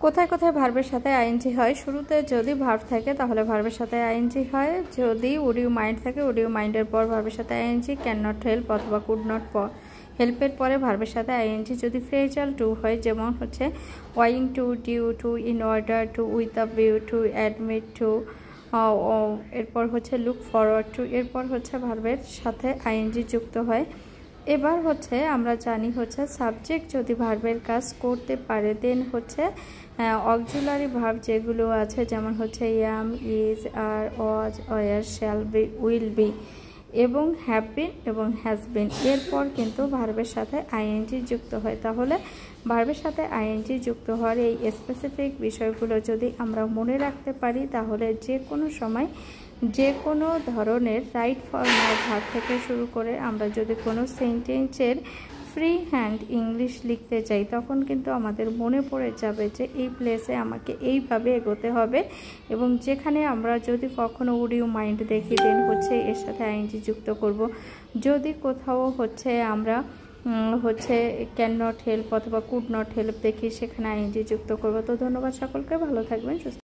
কোথায় কোথায় ভার্বের সাথে আইএনজি হয়? শুরুতে যদি ভার্ব থাকে তাহলে ভার্বের সাথে আইএনজি হয়। যদি উড ইউ মাইন্ড থাকে উড ইউ মাইন্ডের পর ভার্বের সাথে আইএনজি, ক্যান নট হেল্প অথবা কুড নট হেল্পের পরে ভার্বের সাথে আইএনজি। যদি ফ্রেজাল টু হয়, যেমন হচ্ছে owing to, due to, in order to, with a view to, admit to, এরপর হচ্ছে লুক ফরওয়ার্ড টু, এরপর হচ্ছে ভার্বের সাথে আইএনজি যুক্ত হয়। এবার হচ্ছে আমরা জানি হচ্ছে সাবজেক্ট যদি ভার্বের কাজ করতে পারে দেন হচ্ছে অক্সিলারি ভার্ব যেগুলো আছে, যেমন হচ্ছে am, is, are, was, were, shall be, will be এবং হ্যাভ বিন এবং হ্যাজ বিন, এরপর কিন্তু ভার্বের সাথে আইএনজি যুক্ত হয়। তাহলে ভার্বের সাথে আইএনজি যুক্ত হওয়ার এই স্পেসিফিক বিষয়গুলো যদি আমরা মনে রাখতে পারি তাহলে যে কোনো সময় যে কোনো ধরনের রাইট ফর্মাল ভার্ব থেকে শুরু করে আমরা যদি কোনো সেন্টেন্সের ফ্রি হ্যান্ড ইংলিশ লিখতে চাই তখন কিন্তু আমাদের মনে পড়ে যাবে যে এই প্লেসে আমাকে এইভাবে এগোতে হবে। এবং যেখানে আমরা যদি কখনো উড ইউ মাইন্ড দেখি দেন হচ্ছে এর সাথে আইএনজি যুক্ত করব। যদি কোথাও হচ্ছে আমরা হচ্ছে ক্যান নট হেল্প অথবা কুড নট হেল্প দেখি সেখানে আইএনজি যুক্ত করব। তো ধন্যবাদ সকলকে, ভালো থাকবেন, সুস্থ